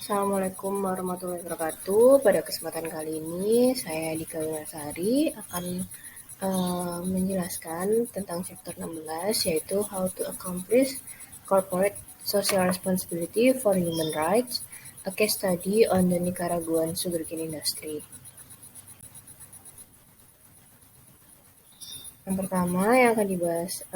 Assalamualaikum warahmatullahi wabarakatuh. Pada kesempatan kali ini, saya Dika Winasari akan menjelaskan tentang chapter 16, yaitu How to Accomplish Corporate Social Responsibility for Human Rights, a case study on the Nicaraguan sugarcane industry. Yang pertama yang akan dibahas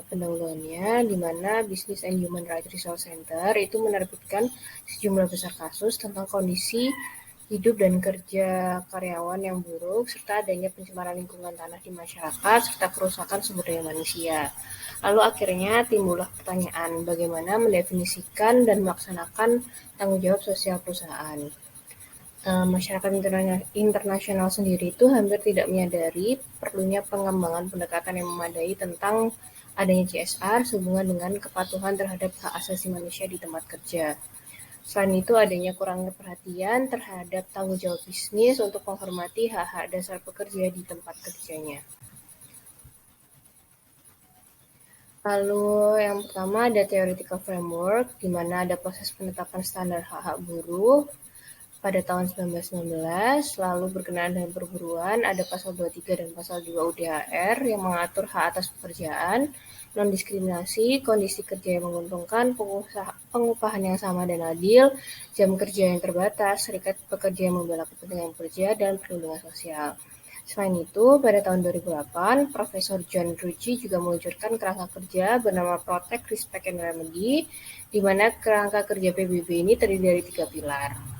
pendahuluannya, di mana Business and Human Rights Resource Center itu menerbitkan sejumlah besar kasus tentang kondisi hidup dan kerja karyawan yang buruk, serta adanya pencemaran lingkungan tanah di masyarakat, serta kerusakan sumber daya manusia. Lalu akhirnya timbullah pertanyaan, bagaimana mendefinisikan dan melaksanakan tanggung jawab sosial perusahaan. Masyarakat internasional sendiri itu hampir tidak menyadari perlunya pengembangan pendekatan yang memadai tentang adanya CSR sehubungan dengan kepatuhan terhadap hak asasi manusia di tempat kerja. Selain itu, adanya kurangnya perhatian terhadap tanggung jawab bisnis untuk menghormati hak-hak dasar pekerja di tempat kerjanya. Lalu yang pertama ada theoretical framework, di mana ada proses penetapan standar hak-hak buruh pada tahun 1919, lalu berkenaan dengan perburuan, ada pasal 23 dan pasal 2 UDHR yang mengatur hak atas pekerjaan, non-diskriminasi, kondisi kerja yang menguntungkan, pengupahan yang sama dan adil, jam kerja yang terbatas, serikat pekerja yang membela kepentingan pekerja, dan perlindungan sosial. Selain itu, pada tahun 2008, Profesor John Rucci juga meluncurkan kerangka kerja bernama Protect, Respect, and Remedy, di mana kerangka kerja PBB ini terdiri dari 3 pilar.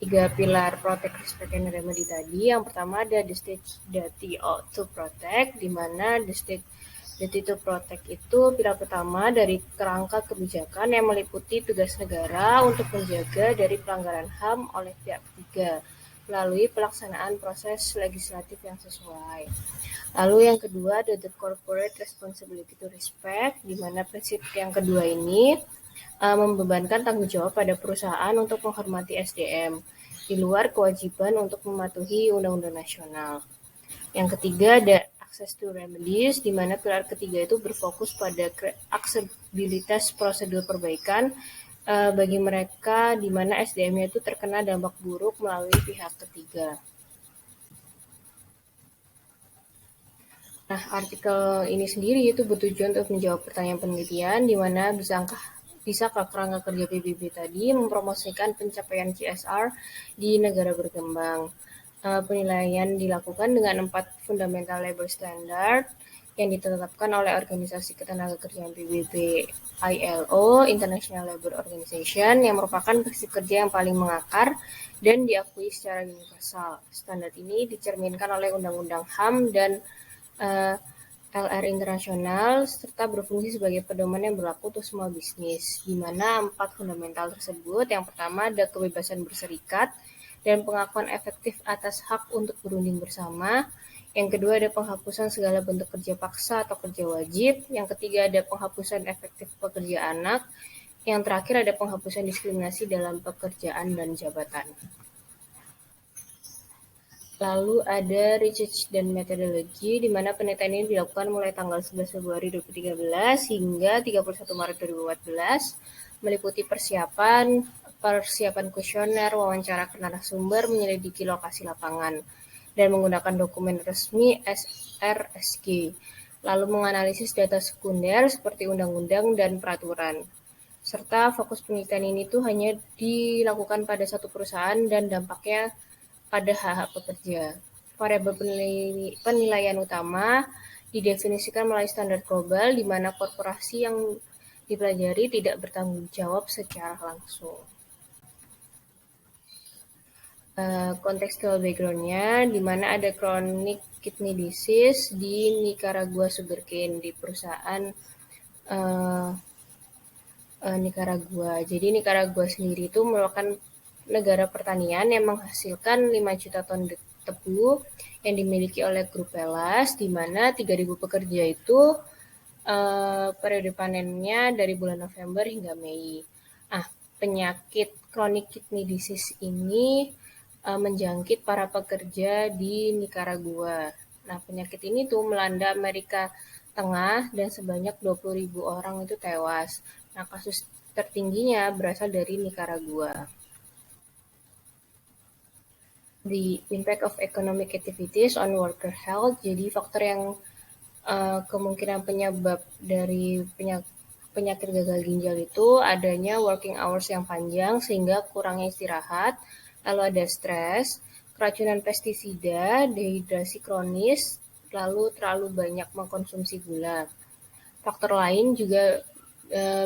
3 pilar Protect, Respect, and Remedy tadi. Yang pertama ada the state duty to protect, di mana the state duty to protect itu pilar pertama dari kerangka kebijakan yang meliputi tugas negara untuk menjaga dari pelanggaran HAM oleh pihak ketiga melalui pelaksanaan proses legislatif yang sesuai. Lalu yang kedua ada the corporate responsibility to respect, di mana prinsip yang kedua ini membebankan tanggung jawab pada perusahaan untuk menghormati SDM di luar kewajiban untuk mematuhi undang-undang nasional. Yang ketiga ada access to remedies, di mana pilar ketiga itu berfokus pada aksesibilitas prosedur perbaikan bagi mereka di mana SDM-nya itu terkena dampak buruk melalui pihak ketiga. Nah, artikel ini sendiri itu bertujuan untuk menjawab pertanyaan penelitian di mana bisakah kerangka kerja PBB tadi mempromosikan pencapaian CSR di negara berkembang. Penilaian dilakukan dengan 4 fundamental labor standard yang ditetapkan oleh Organisasi Ketenagakerjaan PBB ILO, International Labour Organization, yang merupakan prinsip kerja yang paling mengakar dan diakui secara universal. Standar ini dicerminkan oleh Undang-Undang HAM dan LR internasional serta berfungsi sebagai pedoman yang berlaku untuk semua bisnis, di mana 4 fundamental tersebut, yang pertama ada kebebasan berserikat dan pengakuan efektif atas hak untuk berunding bersama, yang kedua ada penghapusan segala bentuk kerja paksa atau kerja wajib, yang ketiga ada penghapusan efektif pekerja anak, yang terakhir ada penghapusan diskriminasi dalam pekerjaan dan jabatan. Lalu ada research dan methodology, di mana penelitian ini dilakukan mulai tanggal 11 Februari 2013 hingga 31 Maret 2014, meliputi persiapan kuesioner, wawancara ke narasumber, menyelidiki lokasi lapangan, dan menggunakan dokumen resmi SRSG, lalu menganalisis data sekunder seperti undang-undang dan peraturan. Serta fokus penelitian ini tuh hanya dilakukan pada satu perusahaan dan dampaknya pada hak-hak pekerja. Variabel penilaian utama didefinisikan melalui standar global, di mana korporasi yang dipelajari tidak bertanggung jawab secara langsung. Contextual background-nya, di mana ada chronic kidney disease di Nicaragua sugarcane, di perusahaan Nicaragua. Jadi Nicaragua sendiri itu merupakan negara pertanian yang menghasilkan 5 juta ton tebu yang dimiliki oleh grup Pelas, di mana 3.000 pekerja itu periode panennya dari bulan November hingga Mei. Penyakit chronic kidney disease ini menjangkit para pekerja di Nicaragua. Nah, penyakit ini tuh melanda Amerika Tengah dan sebanyak 20.000 orang itu tewas. Nah, kasus tertingginya berasal dari Nicaragua. The impact of economic activities on worker health, jadi faktor yang kemungkinan penyebab dari penyakit gagal ginjal itu adanya working hours yang panjang sehingga kurangnya istirahat, lalu ada stres, keracunan pestisida, dehidrasi kronis, lalu terlalu banyak mengkonsumsi gula. Faktor lain juga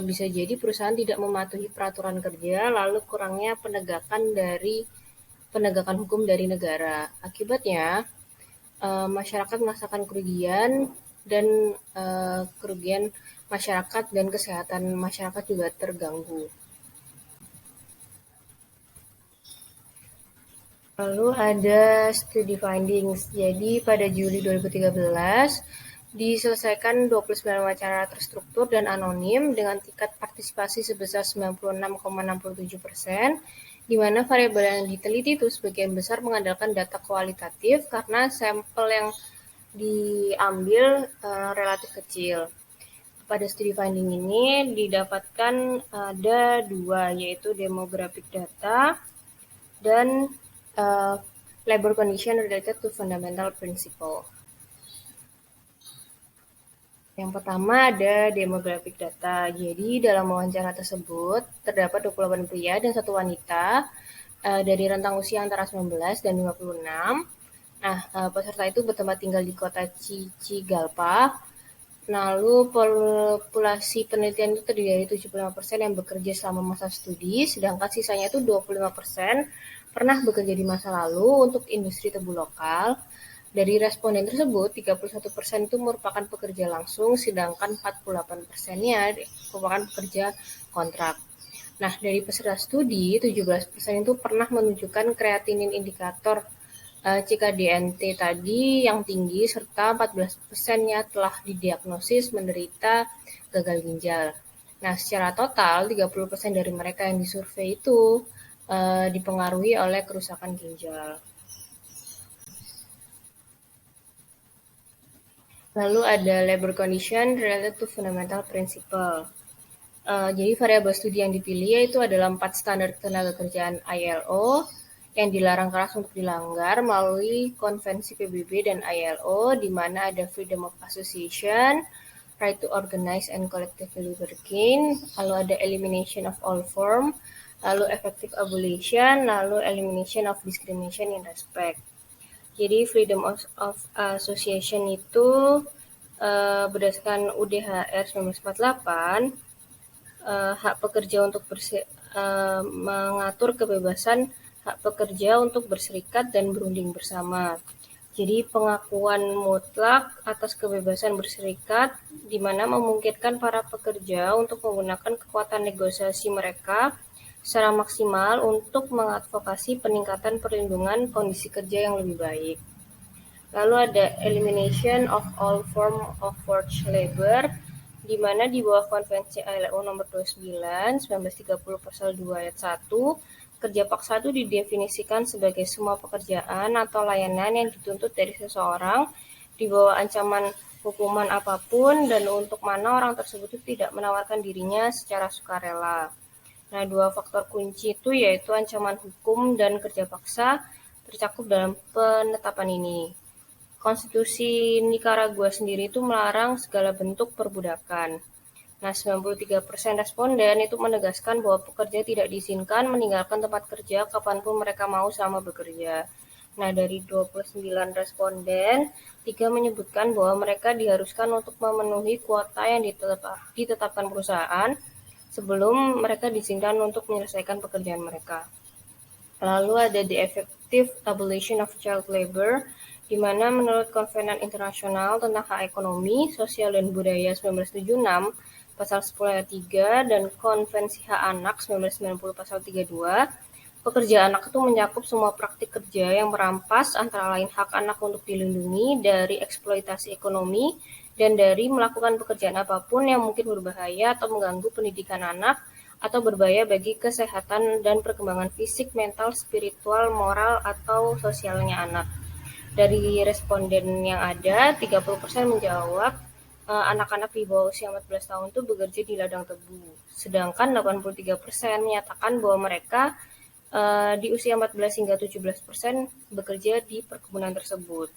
bisa jadi perusahaan tidak mematuhi peraturan kerja, lalu kurangnya penegakan hukum dari negara. Akibatnya, masyarakat merasakan kerugian dan kerugian masyarakat dan kesehatan masyarakat juga terganggu. Lalu ada studi findings. Jadi pada Juli 2013 diselesaikan 29 wawancara terstruktur dan anonim dengan tingkat partisipasi sebesar 96,67%, di mana variabel yang diteliti itu sebagian besar mengandalkan data kualitatif karena sampel yang diambil relatif kecil. Pada studi finding ini didapatkan ada 2, yaitu demographic data dan labor condition related to fundamental principle. Yang pertama ada demographic data. Jadi dalam wawancara tersebut terdapat 28 pria dan 1 wanita dari rentang usia antara 19 dan 56. Nah, peserta itu bertempat tinggal di kota Cigalpa. Lalu populasi penelitian itu terdiri dari 75% yang bekerja selama masa studi, sedangkan sisanya itu 25% pernah bekerja di masa lalu untuk industri tebu lokal. Dari responden tersebut, 31% itu merupakan pekerja langsung, sedangkan 48%-nya merupakan pekerja kontrak. Nah, dari peserta studi, 17% itu pernah menunjukkan kreatinin indikator CKDNT tadi yang tinggi, serta 14%-nya telah didiagnosis menderita gagal ginjal. Nah, secara total, 30% dari mereka yang disurvei itu dipengaruhi oleh kerusakan ginjal. Lalu ada labor condition related to fundamental principle. Jadi variabel studi yang dipilih yaitu adalah 4 standar tenaga kerjaan ILO yang dilarang keras untuk dilanggar melalui konvensi PBB dan ILO, di mana ada freedom of association, right to organize and collectively bargain, lalu ada elimination of all form, lalu effective abolition, lalu elimination of discrimination in respect. Jadi freedom of association itu berdasarkan UDHR 1948, hak pekerja untuk mengatur kebebasan hak pekerja untuk berserikat dan berunding bersama. Jadi pengakuan mutlak atas kebebasan berserikat, di mana memungkinkan para pekerja untuk menggunakan kekuatan negosiasi mereka secara maksimal untuk mengadvokasi peningkatan perlindungan kondisi kerja yang lebih baik. Lalu ada elimination of all form of forced labor, di mana di bawah konvensi ILO nomor 29, 1930 pasal 2 ayat 1, kerja paksa itu didefinisikan sebagai semua pekerjaan atau layanan yang dituntut dari seseorang di bawah ancaman hukuman apapun dan untuk mana orang tersebut itu tidak menawarkan dirinya secara sukarela. Nah, 2 faktor kunci itu yaitu ancaman hukum dan kerja paksa tercakup dalam penetapan ini. Konstitusi Nicaragua sendiri itu melarang segala bentuk perbudakan. Nah, 93% responden itu menegaskan bahwa pekerja tidak diizinkan meninggalkan tempat kerja kapanpun mereka mau selama bekerja. Nah, dari 29 responden, 3 menyebutkan bahwa mereka diharuskan untuk memenuhi kuota yang ditetapkan perusahaan sebelum mereka diizinkan untuk menyelesaikan pekerjaan mereka. Lalu ada the effective abolition of child labor, di mana menurut Konvenan Internasional tentang Hak Ekonomi, Sosial dan Budaya 1976, pasal 10 ayat 3, dan Konvensi Hak Anak 1990 pasal 32, pekerja anak itu mencakup semua praktik kerja yang merampas antara lain hak anak untuk dilindungi dari eksploitasi ekonomi dan dari melakukan pekerjaan apapun yang mungkin berbahaya atau mengganggu pendidikan anak atau berbahaya bagi kesehatan dan perkembangan fisik, mental, spiritual, moral, atau sosialnya anak. Dari responden yang ada, 30% menjawab anak-anak di bawah usia 14 tahun itu bekerja di ladang tebu. Sedangkan 83% menyatakan bahwa mereka di usia 14 hingga 17% bekerja di perkebunan tersebut.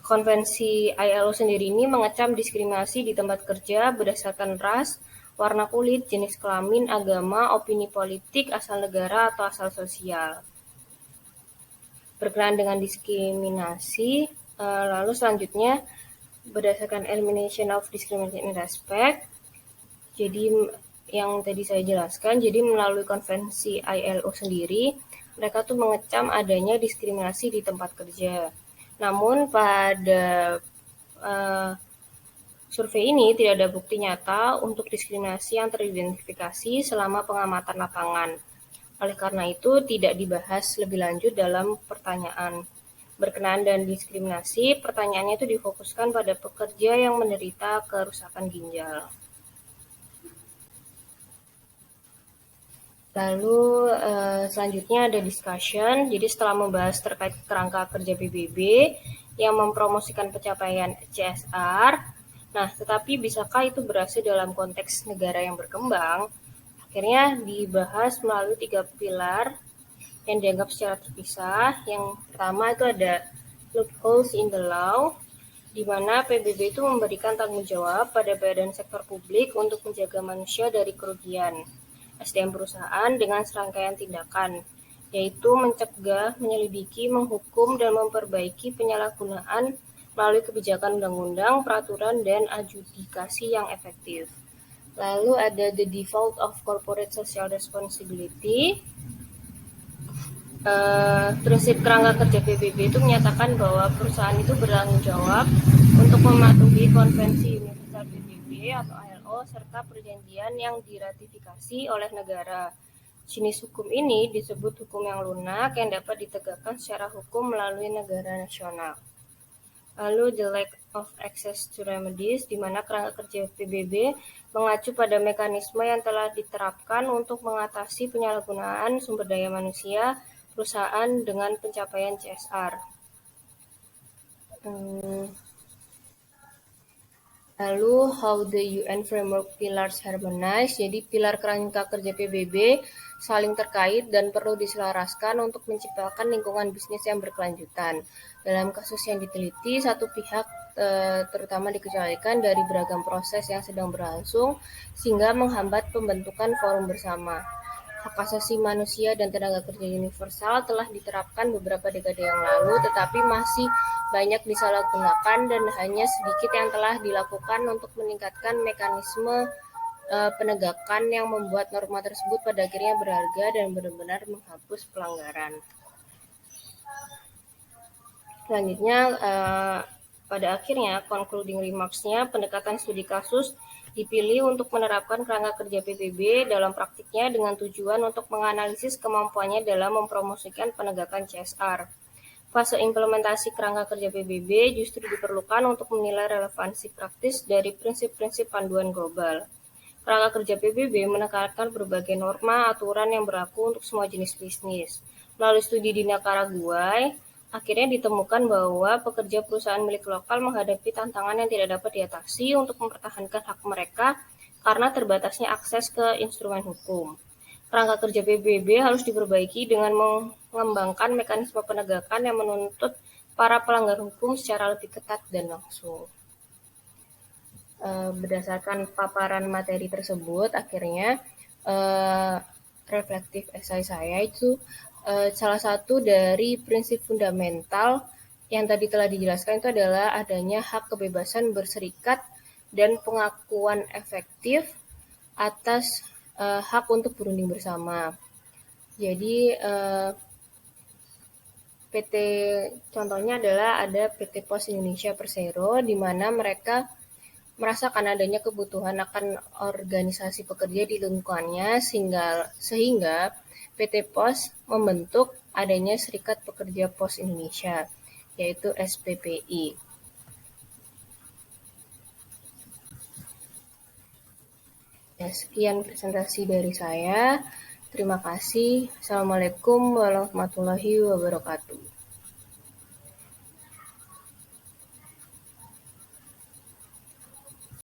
Konvensi ILO sendiri ini mengecam diskriminasi di tempat kerja berdasarkan ras, warna kulit, jenis kelamin, agama, opini politik, asal negara, atau asal sosial. Berkenaan dengan diskriminasi, lalu selanjutnya berdasarkan Elimination of Discrimination in Respect, jadi yang tadi saya jelaskan, jadi melalui konvensi ILO sendiri, mereka tuh mengecam adanya diskriminasi di tempat kerja. Namun pada survei ini tidak ada bukti nyata untuk diskriminasi yang teridentifikasi selama pengamatan lapangan. Oleh karena itu, tidak dibahas lebih lanjut dalam pertanyaan. Berkenaan dan diskriminasi, pertanyaannya itu difokuskan pada pekerja yang menderita kerusakan ginjal. Lalu selanjutnya ada discussion. Jadi setelah membahas terkait kerangka kerja PBB yang mempromosikan pencapaian CSR, nah tetapi bisakah itu berhasil dalam konteks negara yang berkembang? Akhirnya dibahas melalui 3 pilar yang dianggap secara terpisah. Yang pertama itu ada loopholes in the law, di mana PBB itu memberikan tanggung jawab pada badan sektor publik untuk menjaga manusia dari kerugian SDM perusahaan dengan serangkaian tindakan, yaitu mencegah, menyelidiki, menghukum, dan memperbaiki penyalahgunaan melalui kebijakan undang-undang, peraturan, dan adjudikasi yang efektif. Lalu ada the default of corporate social responsibility. Prinsip kerangka kerja PBB itu menyatakan bahwa perusahaan itu bertanggung jawab untuk mematuhi konvensi universal PBB atau ILO serta perjanjian yang diratifikasi oleh negara. Jenis hukum ini disebut hukum yang lunak yang dapat ditegakkan secara hukum melalui negara nasional. Lalu the lack of access to remedies, di mana kerangka kerja PBB mengacu pada mekanisme yang telah diterapkan untuk mengatasi penyalahgunaan sumber daya manusia perusahaan dengan pencapaian CSR. Lalu how the UN framework pillars harmonize, jadi pilar kerangka kerja PBB saling terkait dan perlu diselaraskan untuk menciptakan lingkungan bisnis yang berkelanjutan. Dalam kasus yang diteliti, satu pihak terutama dikecualikan dari beragam proses yang sedang berlangsung sehingga menghambat pembentukan forum bersama. Hak asasi manusia dan tenaga kerja universal telah diterapkan beberapa dekade yang lalu, tetapi masih banyak disalahgunakan dan hanya sedikit yang telah dilakukan untuk meningkatkan mekanisme penegakan yang membuat norma tersebut pada akhirnya berharga dan benar-benar menghapus pelanggaran. Selanjutnya, pada akhirnya, concluding remarks-nya, pendekatan studi kasus dipilih untuk menerapkan kerangka kerja PBB dalam praktiknya dengan tujuan untuk menganalisis kemampuannya dalam mempromosikan penegakan CSR. Fase implementasi kerangka kerja PBB justru diperlukan untuk menilai relevansi praktis dari prinsip-prinsip panduan global. Kerangka kerja PBB menekankan berbagai norma aturan yang berlaku untuk semua jenis bisnis. Melalui studi di Nicaragua, akhirnya ditemukan bahwa pekerja perusahaan milik lokal menghadapi tantangan yang tidak dapat diatasi untuk mempertahankan hak mereka karena terbatasnya akses ke instrumen hukum. Kerangka kerja PBB harus diperbaiki dengan mengembangkan mekanisme penegakan yang menuntut para pelanggar hukum secara lebih ketat dan langsung. Berdasarkan paparan materi tersebut, akhirnya reflektif esai saya itu salah satu dari prinsip fundamental yang tadi telah dijelaskan itu adalah adanya hak kebebasan berserikat dan pengakuan efektif atas hak untuk berunding bersama. Jadi PT contohnya adalah ada PT Pos Indonesia Persero, di mana mereka merasakan adanya kebutuhan akan organisasi pekerja di lingkungannya sehingga PT Pos membentuk adanya Serikat Pekerja Pos Indonesia, yaitu SPPI. Ya, sekian presentasi dari saya. Terima kasih. Assalamualaikum warahmatullahi wabarakatuh.